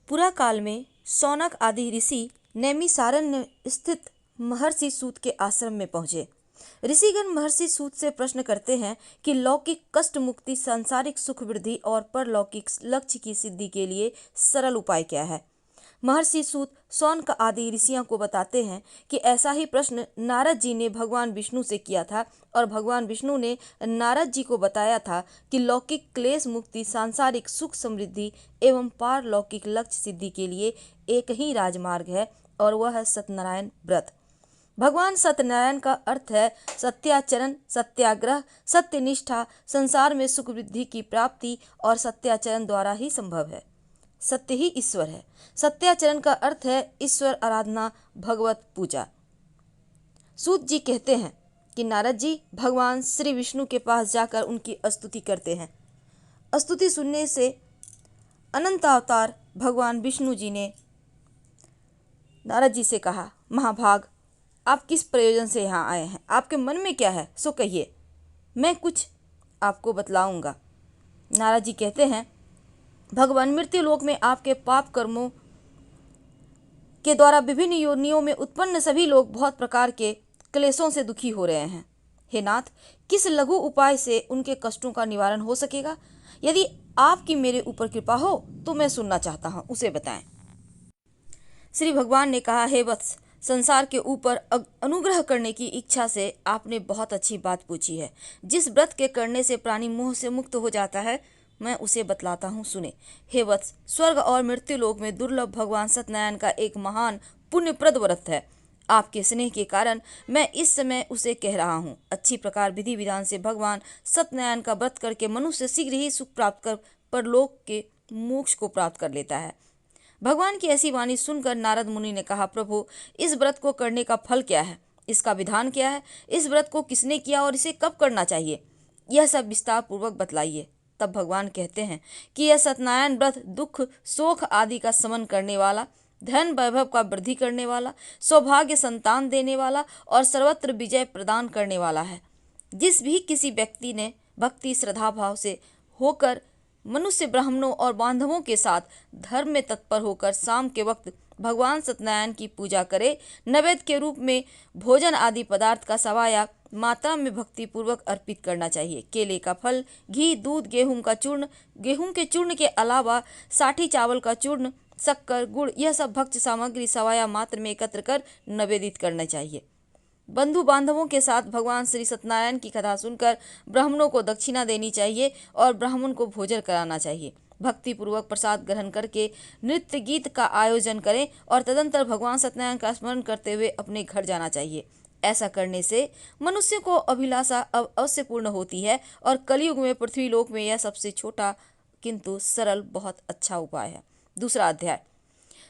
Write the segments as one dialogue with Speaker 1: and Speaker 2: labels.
Speaker 1: पुरा काल में शौनक आदि ऋषि नैमिषारण्य स्थित महर्षि सूत के आश्रम में पहुंचे। ऋषिगण महर्षि सूत से प्रश्न करते हैं कि लौकिक कष्ट मुक्ति, सांसारिक सुख वृद्धि और परलौकिक लक्ष्य की सिद्धि के लिए सरल उपाय क्या है। महर्षि सूत शौनक आदि ऋषियों को बताते हैं कि ऐसा ही प्रश्न नारद जी ने भगवान विष्णु से किया था और भगवान विष्णु ने नारद जी को बताया था कि लौकिक क्लेश मुक्ति, सांसारिक सुख समृद्धि एवं पारलौकिक लक्ष्य सिद्धि के लिए एक ही राजमार्ग है और वह है सत्यनारायण व्रत। भगवान सत्यनारायण का अर्थ है सत्याचरण, सत्याग्रह, सत्यनिष्ठा। संसार में सुख वृद्धि की प्राप्ति और सत्याचरण द्वारा ही संभव है। सत्य ही ईश्वर है। सत्याचरण का अर्थ है ईश्वर आराधना, भगवत पूजा। सूत जी कहते हैं कि नारद जी भगवान श्री विष्णु के पास जाकर उनकी स्तुति करते हैं। स्तुति सुनने से अनंत अवतार भगवान विष्णु जी ने नारद जी से कहा, महाभाग, आप किस प्रयोजन से यहाँ आए हैं? आपके मन में क्या है सो कहिए, मैं कुछ आपको बतलाऊंगा। नारद जी कहते हैं, भगवान, मृत्यु लोक में आपके पाप कर्मों के द्वारा विभिन्न योनियों में उत्पन्न सभी लोग बहुत प्रकार के क्लेशों से दुखी हो रहे हैं। हे नाथ, किस लघु उपाय से उनके कष्टों का निवारण हो सकेगा? यदि आपकी मेरे ऊपर कृपा हो तो मैं सुनना चाहता हूँ, उसे बताएं। श्री भगवान ने कहा, हे वत्स, संसार के ऊपर अनुग्रह करने की इच्छा से आपने बहुत अच्छी बात पूछी है। जिस व्रत के करने से प्राणी मोह से मुक्त हो जाता है, मैं उसे बतलाता हूँ, सुने। हे वत्स, स्वर्ग और मृत्यु लोक में दुर्लभ भगवान सत्यनारायण का एक महान पुण्यप्रद व्रत है। आपके स्नेह के कारण मैं इस समय उसे कह रहा हूँ। अच्छी प्रकार विधि विधान से भगवान सत्यनारायण का व्रत करके मनुष्य शीघ्र ही सुख प्राप्त कर परलोक के मोक्ष को प्राप्त कर लेता है। भगवान की ऐसी वाणी सुनकर नारद मुनि ने कहा, प्रभु, इस व्रत को करने का फल क्या है? इसका विधान क्या है? इस व्रत को किसने किया और इसे कब करना चाहिए? यह सब विस्तार पूर्वक बतलाइए। तब भगवान कहते हैं कि यह सत्यनारायण व्रत दुख, शोक आदि का शमन करने वाला, धन वैभव का वृद्धि करने वाला, सौभाग्य संतान देने वाला और सर्वत्र विजय प्रदान करने वाला है। जिस भी किसी व्यक्ति ने भक्ति श्रद्धा भाव से होकर मनुष्य, ब्राह्मणों और बांधवों के साथ धर्म में तत्पर होकर शाम के वक्त भगवान सत्यनारायण की पूजा करे, नैवेद्य के रूप में भोजन आदि पदार्थ का सवाया मात्रा में भक्ति पूर्वक अर्पित करना चाहिए। केले का फल, घी, दूध, गेहूं का चूर्ण, गेहूं के चूर्ण के अलावा साठी चावल का चूर्ण, शक्कर, गुड़, यह सब भक्ष्य सामग्री सवाया मात्र में एकत्र कर निवेदित करना चाहिए। बंधु बांधवों के साथ भगवान श्री सत्यनारायण की कथा सुनकर ब्राह्मणों को दक्षिणा देनी चाहिए और ब्राह्मण को भोजन कराना चाहिए। भक्ति पूर्वक प्रसाद ग्रहण करके नृत्य गीत का आयोजन करें और तदंतर भगवान सत्यनारायण का स्मरण करते हुए अपने घर जाना चाहिए। ऐसा करने से मनुष्य को अभिलाषा अवश्य पूर्ण होती है और कलयुग में पृथ्वी लोक में यह सबसे छोटा किंतु सरल बहुत अच्छा उपाय है। दूसरा अध्याय।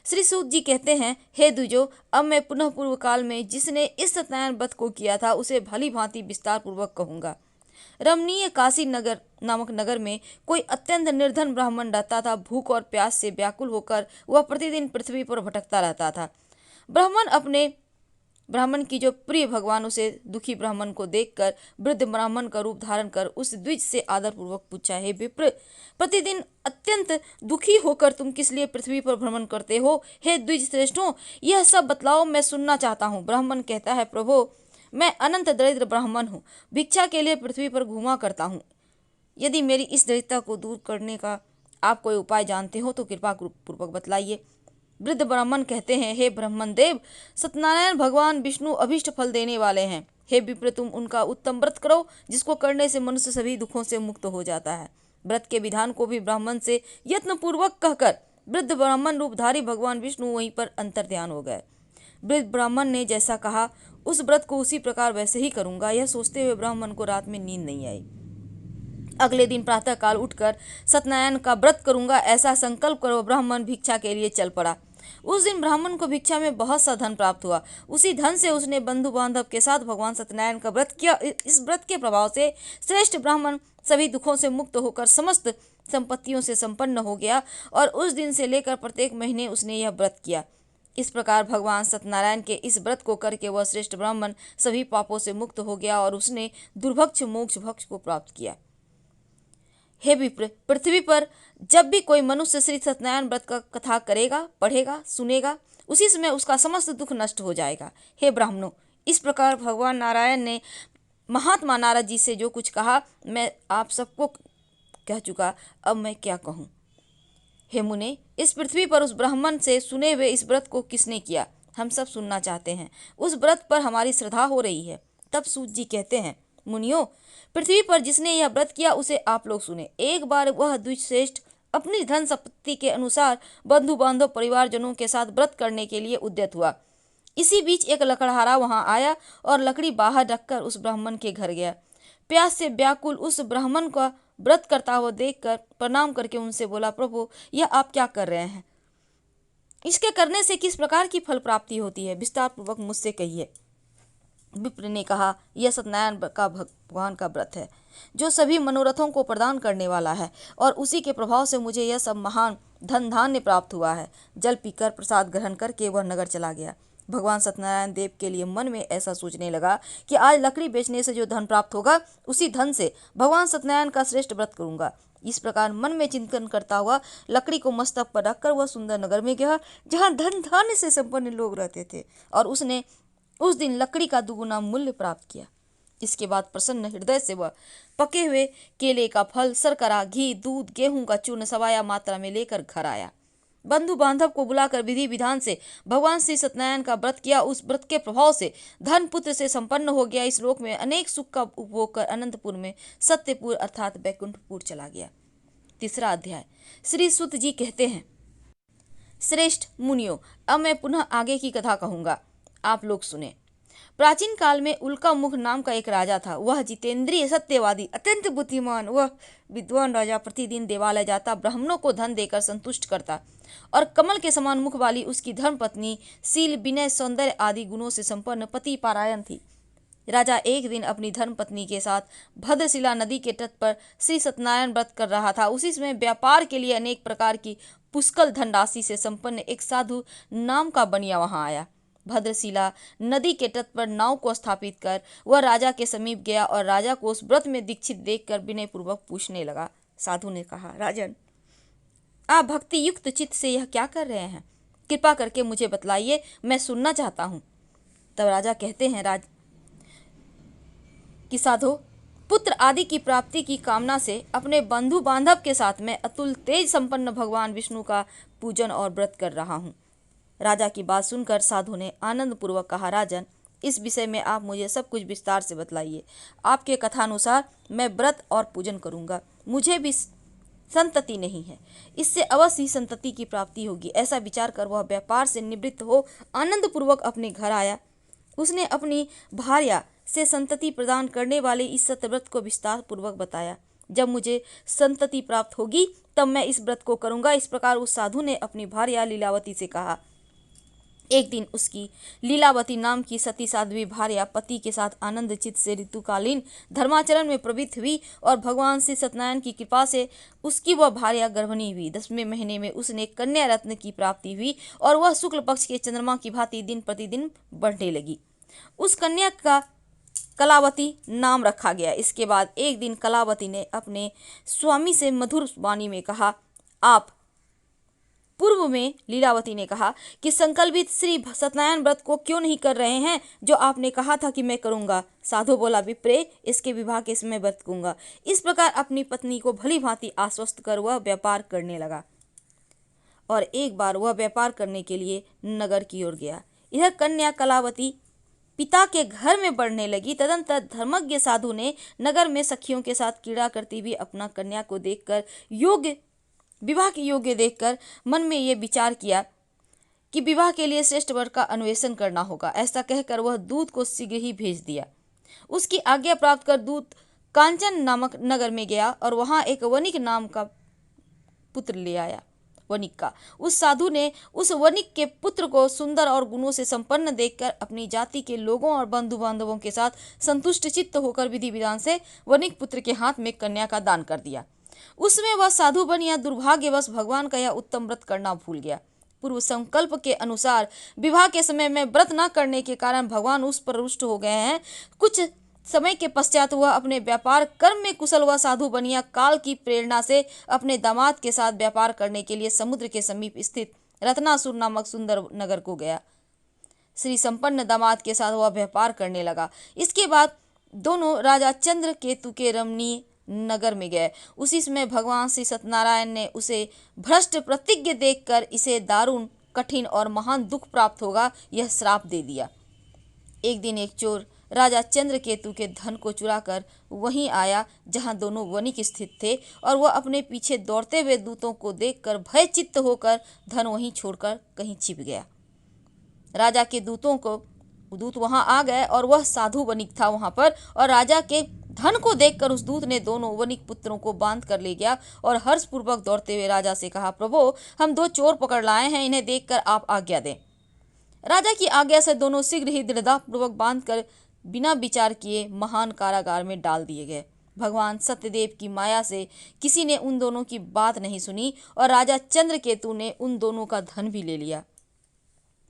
Speaker 1: श्री सूत जी कहते हैं, हे द्विजो, अब मैं पुनः पूर्व काल में जिसने इस सत्यनारायण व्रत को किया था उसे भली भांति विस्तार पूर्वक कहूंगा। रमणीय काशी नगर नामक नगर में कोई अत्यंत निर्धन ब्राह्मण रहता था। भूख और प्यास से व्याकुल होकर वह प्रतिदिन पृथ्वी पर भटकता रहता था। ब्राह्मण की जो प्रिय भगवान उसे दुखी ब्राह्मण को देखकर वृद्ध ब्राह्मण का रूप धारण कर उस द्विज से आदर पूर्वक पूछा, हे विप्र, प्रतिदिन अत्यंत दुखी होकर तुम किस लिए पृथ्वी पर भ्रमण करते हो? हे द्विज श्रेष्ठों, यह सब बतलाओ, मैं सुनना चाहता हूँ। ब्राह्मण कहता है, प्रभु, मैं अनंत दरिद्र ब्राह्मण हूँ, भिक्षा के लिए पृथ्वी पर घूमा करता हूँ। यदि मेरी इस दरिद्रता को दूर करने का आप कोई उपाय जानते हो तो कृपा पूर्वक बतलाइए। वृद्ध ब्राह्मण कहते हैं, हे ब्राह्मण देव, सत्यनारायण भगवान विष्णु अभिष्ट फल देने वाले हैं। हे विप्र, तुम उनका उत्तम व्रत करो जिसको करने से मनुष्य सभी दुखों से मुक्त हो जाता है। व्रत के विधान को भी ब्राह्मण से यत्न पूर्वक कहकर वृद्ध ब्राह्मण रूपधारी भगवान विष्णु वहीं पर अंतर ध्यान हो गए। वृद्ध ब्राह्मण ने जैसा कहा उस व्रत को उसी प्रकार वैसे ही करूंगा। यह सोचते हुए ब्राह्मण को रात में नींद नहीं आई। अगले दिन प्रातः काल उठकर सत्यनारायण का व्रत करूंगा ऐसा संकल्प करो ब्राह्मण भिक्षा के लिए चल पड़ा। उस दिन ब्राह्मण को भिक्षा में बहुत सा धन प्राप्त हुआ। उसी धन से उसने बंधु बांधव के साथ भगवान सत्यनारायण का व्रत किया। इस व्रत के प्रभाव से श्रेष्ठ ब्राह्मण सभी दुखों से मुक्त होकर समस्त संपत्तियों से संपन्न हो गया और उस दिन से लेकर प्रत्येक महीने उसने यह व्रत किया। इस प्रकार भगवान सत्यनारायण के इस व्रत को करके वह श्रेष्ठ ब्राह्मण सभी पापों से मुक्त हो गया और उसने दुर्भक्ष मोक्ष भक्ष को प्राप्त किया। हे विप्र, पृथ्वी पर जब भी कोई मनुष्य श्री सत्यनारायण व्रत का कथा करेगा, पढ़ेगा, सुनेगा, उसी समय उसका समस्त दुख नष्ट हो जाएगा। हे ब्राह्मणों, इस प्रकार भगवान नारायण ने महात्मा नारद जी से जो कुछ कहा मैं आप सबको कह चुका, अब मैं क्या कहूँ। हे मुने, इस पृथ्वी पर उस ब्राह्मण से सुने हुए इस व्रत को किसने किया, हम सब सुनना चाहते हैं। उस व्रत पर हमारी श्रद्धा हो रही है। तब सूत जी कहते हैं, मुनियों, पृथ्वी पर जिसने यह व्रत किया उसे आप लोग सुने। एक बार वह द्विजश्रेष्ठ अपनी धन संपत्ति के अनुसार बंधु बांधव परिवारजनों के साथ व्रत करने के लिए उद्यत हुआ। इसी बीच एक लकड़हारा वहां आया और लकड़ी बाहर रखकर उस ब्राह्मण के घर गया। प्यास से व्याकुल उस ब्राह्मण का व्रत करता हुआ देखकर प्रणाम करके उनसे बोला, प्रभु, यह आप क्या कर रहे हैं? इसके करने से किस प्रकार की फल प्राप्ति होती है, विस्तार पूर्वक मुझसे कहिए। विप्र ने कहा, यह सत्यनारायण का भगवान का व्रत है जो सभी मनोरथों को प्रदान करने वाला है, और उसी के प्रभाव से मुझे यह सब महान धन धान्य प्राप्त हुआ है। जल पीकर प्रसाद ग्रहण करके वह नगर चला गया। भगवान सत्यनारायण देव के लिए मन में ऐसा सोचने लगा कि आज लकड़ी बेचने से जो धन प्राप्त होगा उसी धन से भगवान सत्यनारायण का श्रेष्ठ व्रत करूंगा। इस प्रकार मन में चिंतन करता हुआ लकड़ी को मस्तक पर रखकर वह सुंदर नगर में गया जहाँ धन धान्य से संपन्न लोग रहते थे, और उसने उस दिन लकड़ी का दुगुना मूल्य प्राप्त किया। इसके बाद प्रसन्न हृदय से वह पके हुए केले का फल, शर्करा, घी, दूध, गेहूं का चूर्ण सवाया मात्रा में लेकर घर आया। बंधु बांधव को बुलाकर विधि विधान से भगवान श्री सत्यनारायण का व्रत किया। उस व्रत के प्रभाव से धन पुत्र से संपन्न हो गया। इस लोक में अनेक सुख का उपभोग कर अनंतपुर में सत्यपुर अर्थात बैकुंठपुर चला गया। तीसरा अध्याय। श्री सुत जी कहते हैं, श्रेष्ठ मुनियों, अब मैं पुनः आगे की कथा कहूंगा, आप लोग सुने। प्राचीन काल में उल्का मुख नाम का एक राजा था। वह जितेंद्रिय, सत्यवादी, अत्यंत बुद्धिमान, वह विद्वान राजा प्रतिदिन देवालय जाता, ब्राह्मणों को धन देकर संतुष्ट करता, और कमल के समान मुख वाली उसकी धर्म पत्नी शील, विनय, सौंदर्य आदि गुणों से संपन्न पति पारायण थी। राजा एक दिन अपनी धर्म पत्नी के साथ भद्रशिला नदी के तट पर श्री सत्यनारायण व्रत कर रहा था। उसी समय व्यापार के लिए अनेक प्रकार की पुष्कल धनराशि से संपन्न एक साधु नाम का बनिया वहां आया। भद्रशिला नदी के तट पर नाव को स्थापित कर वह राजा के समीप गया और राजा को उस व्रत में दीक्षित देखकर विनय पूर्वक पूछने लगा। साधु ने कहा, राजन, आप भक्ति युक्त चित्त से यह क्या कर रहे हैं? कृपा करके मुझे बतलाइए, मैं सुनना चाहता हूँ। तब राजा कहते हैं कि साधो, पुत्र आदि की प्राप्ति की कामना से अपने बंधु बांधव के साथ मैं अतुल तेज संपन्न भगवान विष्णु का पूजन और व्रत कर रहा हूँ। राजा की बात सुनकर साधु ने आनंद पूर्वक कहा, राजन, इस विषय में आप मुझे सब कुछ विस्तार से बतलाइए। आपके कथानुसार मैं व्रत और पूजन करूंगा। मुझे भी संतति नहीं है, इससे अवश्य ही संतति की प्राप्ति होगी। ऐसा विचार कर वह व्यापार से निवृत्त हो आनंद पूर्वक अपने घर आया। उसने अपनी भार्या से संतति प्रदान करने वाले इस सत्यव्रत को विस्तार पूर्वक बताया। जब मुझे संतति प्राप्त होगी तब मैं इस व्रत को करूंगा। इस प्रकार उस साधु ने अपनी भार्या लीलावती से कहा। एक दिन उसकी लीलावती नाम की सती साध्वी भार्या पति के साथ आनंद चित्त से ऋतुकालीन धर्माचरण में प्रवृत्त हुई और भगवान श्री सत्यनारायण की कृपा से उसकी वह भार्या गर्भिणी हुई। 10वें महीने में उसने कन्या रत्न की प्राप्ति हुई और वह शुक्ल पक्ष के चंद्रमा की भांति दिन प्रतिदिन बढ़ने लगी। उस कन्या का कलावती नाम रखा गया। इसके बाद एक दिन कलावती ने अपने स्वामी से मधुर वाणी में कहा, आप पूर्व में लीलावती ने कहा कि संकल्पित श्री सत्यनारायण व्रत को क्यों नहीं कर रहे हैं जो आपने कहा था कि मैं करूंगा। साधु बोला, विप्रे, इसके विवाह के समय व्रत करूंगा। इस प्रकार अपनी पत्नी को भली भांति आश्वस्त कर वह व्यापार करने लगा और एक बार वह व्यापार करने के लिए नगर की ओर गया। इधर कन्या कलावती पिता के घर में बढ़ने लगी। तदंतर धर्मज्ञ साधु ने नगर में सखियों के साथ क्रीड़ा करती हुई अपना कन्या को देखकर विवाह के योग्य देखकर मन में ये विचार किया कि विवाह के लिए श्रेष्ठ वर का अन्वेषण करना होगा। ऐसा कहकर वह दूत को शीघ्र ही भेज दिया। उसकी आज्ञा प्राप्त कर दूत कांचन नामक नगर में गया और वहां एक वणिक नाम का पुत्र ले आया। वणिक का उस साधु ने उस वणिक के पुत्र को सुंदर और गुणों से संपन्न देखकर अपनी जाति के लोगों और बंधु बांधवों के साथ संतुष्ट चित्त होकर विधि विधान से वणिक पुत्र के हाथ में कन्या का दान कर दिया। उसमें वह साधु बनिया दुर्भाग्यवश भगवान का यह उत्तम व्रत करना भूल गया। पूर्व संकल्प के अनुसार विवाह के समय में व्रत न करने के कारण भगवान उस पर रुष्ट हो गए हैं। कुछ समय के पश्चात वह अपने व्यापार कर्म में कुशल हुआ साधु बनिया काल की प्रेरणा से अपने दामाद के साथ व्यापार करने के लिए समुद्र के समीप स्थित रत्नासुर नामक सुंदर नगर को गया। श्री संपन्न दामाद के साथ वह व्यापार करने लगा। इसके बाद दोनों राजा चंद्र केतु के रमणीय नगर में गए। उसी समय भगवान श्री सत्यनारायण ने उसे भ्रष्ट प्रतिज्ञ देखकर इसे दारुण, कठिन और महान दुख प्राप्त होगा यह श्राप दे दिया। एक दिन एक चोर राजा चंद्रकेतु के धन को चुराकर वहीं आया जहां दोनों वणिक स्थित थे, और वह अपने पीछे दौड़ते हुए दूतों को देखकर भयचित्त होकर धन वहीं छोड़कर कहीं छिप गया। राजा के दूत वहां आ गए और वह साधु वणिक था वहां पर, और राजा के धन को देखकर उस दूत ने दोनों वणिक पुत्रों को बांध कर ले गया और हर्षपूर्वक दौड़ते हुए राजा से कहा, प्रभु, हम 2 चोर पकड़ लाए हैं, इन्हें देखकर आप आज्ञा दें। राजा की आज्ञा से दोनों शीघ्र ही दृढ़तापूर्वक बांधकर बिना विचार किए महान कारागार में डाल दिए गए। भगवान सत्यदेव की माया से किसी ने उन दोनों की बात नहीं सुनी और राजा चंद्रकेतु ने उन दोनों का धन भी ले लिया।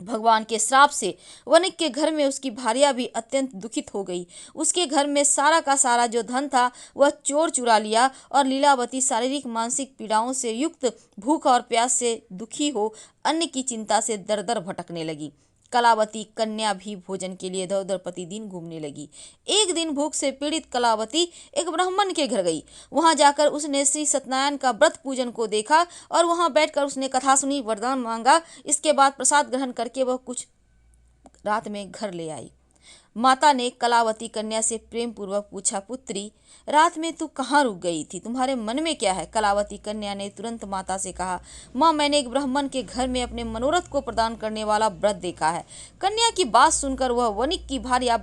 Speaker 1: भगवान के श्राप से वणिक के घर में उसकी भार्या भी अत्यंत दुखित हो गई। उसके घर में सारा का सारा जो धन था वह चोर चुरा लिया, और लीलावती शारीरिक मानसिक पीड़ाओं से युक्त भूख और प्यास से दुखी हो अन्न की चिंता से दर दर भटकने लगी। कलावती कन्या भी भोजन के लिए इधर उधर प्रतिदिन घूमने लगी। एक दिन भूख से पीड़ित कलावती एक ब्राह्मण के घर गई। वहां जाकर उसने श्री सत्यनारायण का व्रत पूजन को देखा और वहां बैठकर उसने कथा सुनी, वरदान मांगा। इसके बाद प्रसाद ग्रहण करके वह कुछ रात में घर ले आई। माता ने कलावती कन्या से प्रेम पूर्वक पूछा, पुत्री, रात में तू कहाँ रुक गई थी? तुम्हारे मन में क्या है? कलावती कन्या ने तुरंत माता से कहा, माँ, मैंने एक ब्राह्मण के घर में अपने मनोरथ को प्रदान करने वाला व्रत देखा है। कन्या की बात सुनकर वह वणिक की भार्या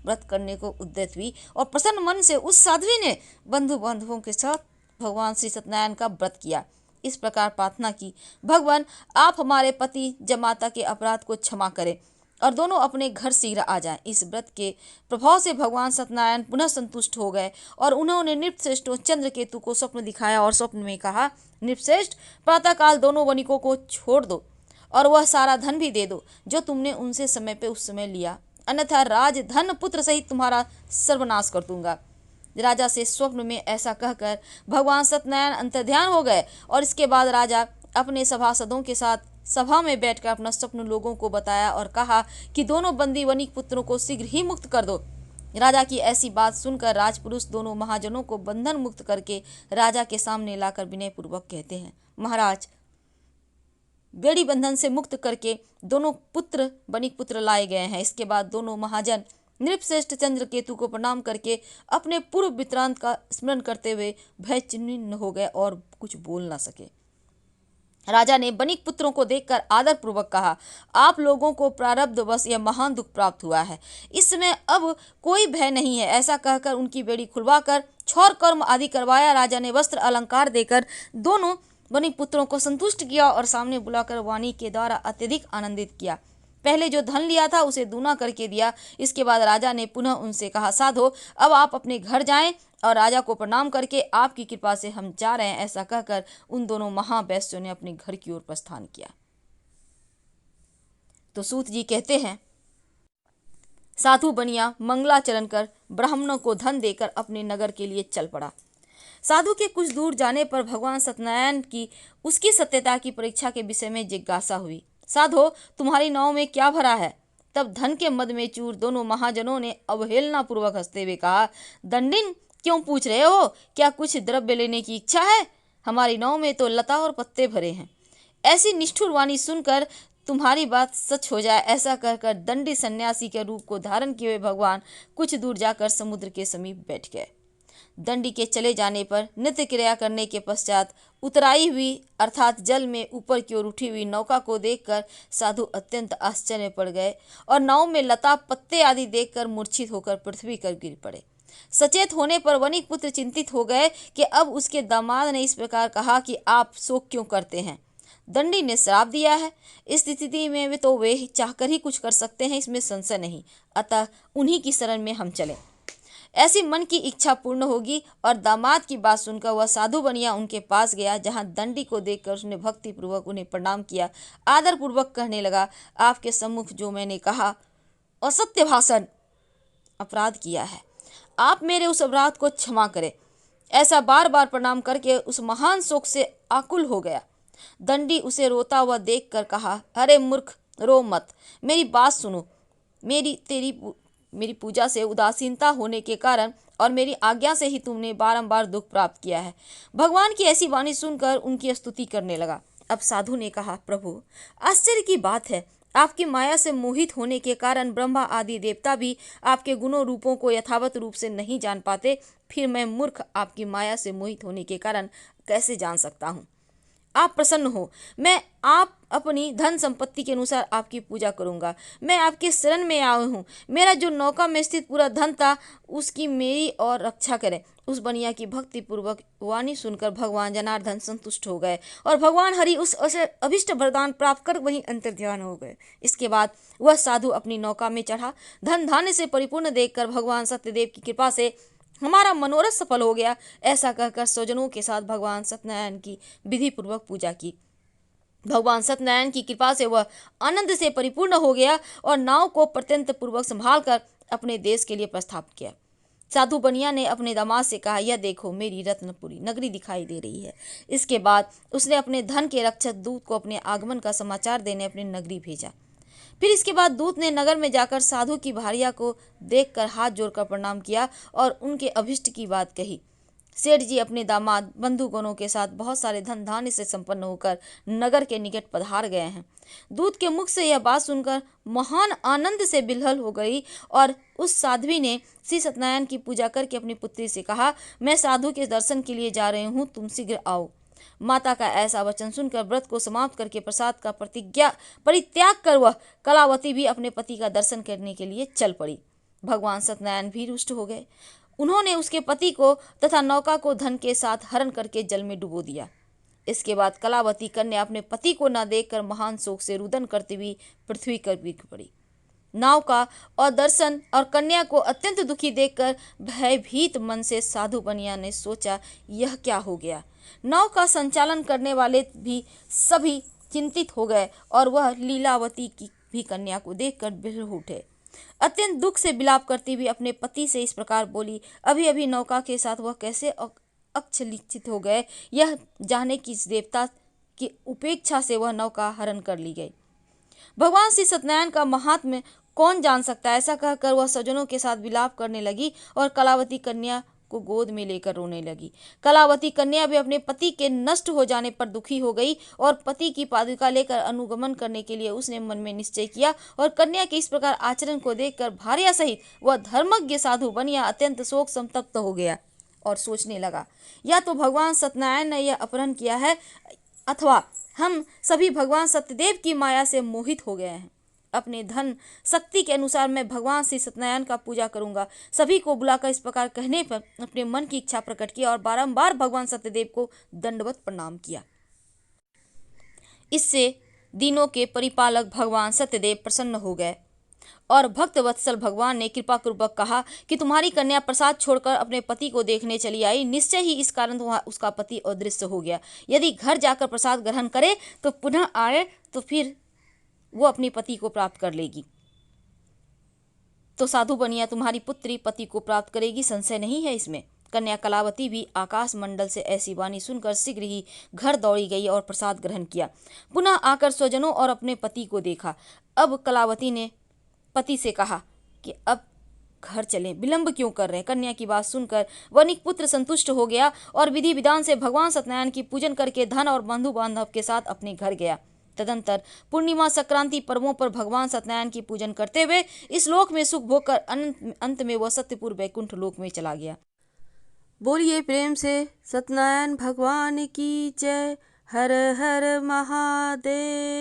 Speaker 1: व्रत करने को उद्यत हुई और प्रसन्न मन से उस साध्वी ने बंधु बांधवों के साथ भगवान श्री सत्यनारायण का व्रत किया। इस प्रकार प्रार्थना की, भगवान, आप हमारे पति जमाता के अपराध को क्षमा करें और दोनों अपने घर शीघ्र आ जाएं। इस व्रत के प्रभाव से भगवान सत्यनारायण पुनः संतुष्ट हो गए और उन्होंने नृपश्रेष्ठ चंद्रकेतु को स्वप्न दिखाया और स्वप्न में कहा, नृपश्रेष्ठ, प्रातःकाल दोनों वणिकों को छोड़ दो और वह सारा धन भी दे दो जो तुमने उनसे समय पे उस समय लिया, अन्यथा राज धन पुत्र सहित तुम्हारा सर्वनाश कर दूंगा। राजा से स्वप्न में ऐसा कहकर भगवान सत्यनारायण अंतर्ध्यान हो गए और इसके बाद राजा अपने सभासदों के साथ सभा में बैठकर अपना स्वप्न लोगों को बताया और कहा कि दोनों बंदी वणिक पुत्रों को शीघ्र ही मुक्त कर दो। राजा की ऐसी बात सुनकर राजपुरुष दोनों महाजनों को बंधन मुक्त करके राजा के सामने लाकर विनय पूर्वक कहते हैं, महाराज, बेड़ी बंधन से मुक्त करके दोनों पुत्र वणिक पुत्र लाए गए हैं। इसके बाद दोनों महाजन नृपश्रेष्ठ चंद्रकेतु को प्रणाम करके अपने पूर्व वृत्तांत का स्मरण करते हुए भयचिह्न हो गए और कुछ बोल ना सके। राजा ने वणिक पुत्रों को देखकर आदर पूर्वक कहा, आप लोगों को प्रारब्धवश यह महान दुख प्राप्त हुआ है, इस समय अब कोई भय नहीं है। ऐसा कहकर उनकी बेड़ी खुलवाकर क्षौर कर्म आदि करवाया। राजा ने वस्त्र अलंकार देकर दोनों वणिक पुत्रों को संतुष्ट किया और सामने बुलाकर वाणी के द्वारा अत्यधिक आनंदित किया। पहले जो धन लिया था उसे दूना करके दिया। इसके बाद राजा ने पुनः उनसे कहा, साधो, अब आप अपने घर जाएं और राजा को प्रणाम करके आपकी कृपा से हम जा रहे हैं। ऐसा कहकर उन दोनों महावैश्यों ने अपने घर की ओर प्रस्थान किया। तो सूत जी कहते हैं, साधु बनिया मंगलाचरण कर ब्राह्मणों को धन देकर अपने नगर के लिए चल पड़ा। साधु के कुछ दूर जाने पर भगवान सत्यनारायण की उसकी सत्यता की परीक्षा के विषय में जिज्ञासा हुई। साधो, तुम्हारी नाव में क्या भरा है? तब धन के मद में चूर दोनों महाजनों ने अवहेलना पूर्वक हंसते हुए कहा, दंडिन, क्यों पूछ रहे हो? क्या कुछ द्रव्य लेने की इच्छा है? हमारी नाव में तो लता और पत्ते भरे हैं। ऐसी निष्ठुर वाणी सुनकर तुम्हारी बात सच हो जाए, ऐसा कहकर दंडी सन्यासी के रूप को धारण किए हुए भगवान कुछ दूर जाकर समुद्र के समीप बैठ गए। दंडी के चले जाने पर नित्य क्रिया करने के पश्चात उतराई हुई अर्थात जल में ऊपर की ओर उठी हुई नौका को देखकर साधु अत्यंत आश्चर्य पड़ गए और नाव में लता पत्ते आदि देखकर मूर्छित होकर पृथ्वी पर गिर पड़े। सचेत होने पर वणिक पुत्र चिंतित हो गए कि अब उसके दामाद ने इस प्रकार कहा कि आप शोक क्यों करते हैं? दंडी ने श्राप दिया है। इस स्थिति में तो वे चाहकर ही कुछ कर सकते हैं, इसमें संशय नहीं। अतः उन्हीं की शरण में हम चलें। ऐसी मन की इच्छा पूर्ण होगी। और दामाद की बात सुनकर वह साधु बनिया उनके पास गया, जहां दंडी को देखकर उसने भक्ति पूर्वक उन्हें प्रणाम किया। आदर पूर्वक कहने लगा, आपके सम्मुख जो मैंने कहा असत्य भाषण अपराध किया है। आप मेरे उस अपराध को क्षमा करें। ऐसा बार बार प्रणाम करके उस महान शोक से आकुल हो गया। दंडी उसे रोता हुआ देखकर कहा, अरे मूर्ख, रो मत, मेरी बात सुनो। मेरी पूजा से उदासीनता होने के कारण और मेरी आज्ञा से ही तुमने बारंबार दुख प्राप्त किया है। भगवान की ऐसी वाणी सुनकर उनकी स्तुति करने लगा। अब साधु ने कहा, प्रभु, आश्चर्य की बात है, आपकी माया से मोहित होने के कारण ब्रह्मा आदि देवता भी आपके गुणों रूपों को यथावत रूप से नहीं जान पाते, फिर मैं मूर्ख आपकी माया से मोहित होने के कारण कैसे जान सकता हूँ। आप प्रसन्न हो, मैं आप अपनी धन संपत्ति के अनुसार आपकी पूजा करूंगा। मैं आपके शरण में आया हूँ। मेरा जो नौका में स्थित पूरा धन था, उसकी मेरी और रक्षा करें। उस बनिया की भक्ति पूर्वक वाणी सुनकर भगवान जनार्दन संतुष्ट हो गए और भगवान हरि उस अभिष्ट वरदान प्राप्त कर वहीं अंतर्ध्यान हो गए। इसके बाद वह साधु अपनी नौका में चढ़ा। धन धान्य से परिपूर्ण देखकर भगवान सत्यदेव की कृपा से हमारा मनोरथ सफल हो गया, ऐसा कहकर स्वजनों के साथ भगवान सत्यनारायण की विधि पूर्वक पूजा की। भगवान सत्यनारायण की कृपा से वह आनंद से परिपूर्ण हो गया और नाव को प्रत्यंत पूर्वक संभाल कर अपने देश के लिए प्रस्थान किया। साधु बनिया ने अपने दामाद से कहा, यह देखो, मेरी रत्नपुरी नगरी दिखाई दे रही है। इसके बाद उसने अपने धन के रक्षक दूत को अपने आगमन का समाचार देने अपनी नगरी भेजा। फिर इसके बाद दूत ने नगर में जाकर साधु की भार्या को देखकर हाथ जोड़कर प्रणाम किया और उनके अभिष्ट की बात कही। सेठ जी अपने दामाद बंधुगणों के साथ बहुत सारे धन धान्य से संपन्न होकर नगर के निकट पधार गए हैं। दूत के मुख से यह बात सुनकर महान आनंद से बिलहल हो गई और उस साध्वी ने श्री सत्यनारायण की पूजा करके अपनी पुत्री से कहा, मैं साधु के दर्शन के लिए जा रही हूँ, तुम शीघ्र आओ। माता का ऐसा वचन सुनकर व्रत को समाप्त करके प्रसाद का परित्याग कर वह कलावती भी अपने पति का दर्शन करने के लिए चल पड़ी। भगवान सत्यनारायण भी रुष्ट हो गए। उन्होंने उसके पति को तथा नौका को धन के साथ हरण करके जल में डुबो दिया। इसके बाद कलावती कन्या अपने पति को न देखकर महान शोक से रुदन करती हुई पृथ्वी पर गिर पड़ी। नाव का और दर्शन और कन्या को अत्यंत दुखी देखकर भयभीत मन से साधु बनिया ने सोचा, यह क्या हो गया। नाव का संचालन करने वाले भी सभी चिंतित हो गए और वह लीलावती की भी कन्या को देखकर बिलख उठे। अत्यंत दुख से विलाप करती हुई अपने पति से इस प्रकार बोली, अभी अभी नौका के साथ वह कैसे अक्षलिचित हो गए, यह जानने की इस देवता की उपेक्षा से वह नौका हरण कर ली गई। भगवान श्री सत्यनारायण का महात्म्य कौन जान सकता है। ऐसा कहकर वह स्वजनों के साथ विलाप करने लगी और कलावती कन्या को गोद में लेकर रोने लगी। कलावती कन्या भी अपने पति के नष्ट हो जाने पर दुखी हो गई और पति की पादुका लेकर अनुगमन करने के लिए उसने मन में निश्चय किया और कन्या के इस प्रकार आचरण को देखकर भार्या सहित वह धर्मज्ञ साधु बनिया अत्यंत शोक संतप्त हो गया और सोचने लगा, या तो भगवान सत्यनारायण ने यह अपहरण किया है अथवा हम सभी भगवान सत्यदेव की माया से मोहित हो गए हैं। अपने धन शक्ति के अनुसार मैं भगवान श्री सत्यनारायण का पूजा करूंगा। सभी को बुलाकर इस प्रकार कहने पर अपने मन की इच्छा प्रकट की और बारंबार भगवान सत्यदेव को दंडवत प्रणाम किया। इससे दिनों के परिपालक भगवान सत्यदेव प्रसन्न हो गए और भक्त वत्सल भगवान ने कृपा पूर्वक कहा कि तुम्हारी कन्या प्रसाद छोड़कर अपने पति को देखने चली आई। निश्चय ही इस कारण उसका पति अदृश्य हो गया। यदि घर जाकर प्रसाद ग्रहण करे तो पुनः आए तो फिर वो अपने पति को प्राप्त कर लेगी। तो साधु बनिया तुम्हारी पुत्री पति को प्राप्त करेगी, संशय नहीं है इसमें। कन्या कलावती भी आकाश मंडल से ऐसी वाणी सुनकर शीघ्र ही घर दौड़ी गई और प्रसाद ग्रहण किया। पुनः आकर स्वजनों और अपने पति को देखा। अब कलावती ने पति से कहा कि अब घर चलें, विलंब क्यों कर रहे हैं। कन्या की बात सुनकर वनिक पुत्र संतुष्ट हो गया और विधि विधान से भगवान सत्यनारायण की पूजन करके धन और बंधु बांधव के साथ अपने घर गया। तदंतर पूर्णिमा संक्रांति पर्वों पर भगवान सत्यनारायण की पूजन करते हुए इस लोक में सुख भोग कर अंत में वह सत्यपुर वैकुंठ लोक में चला गया। बोलिए प्रेम से सत्यनारायण भगवान की जय। हर हर महादेव।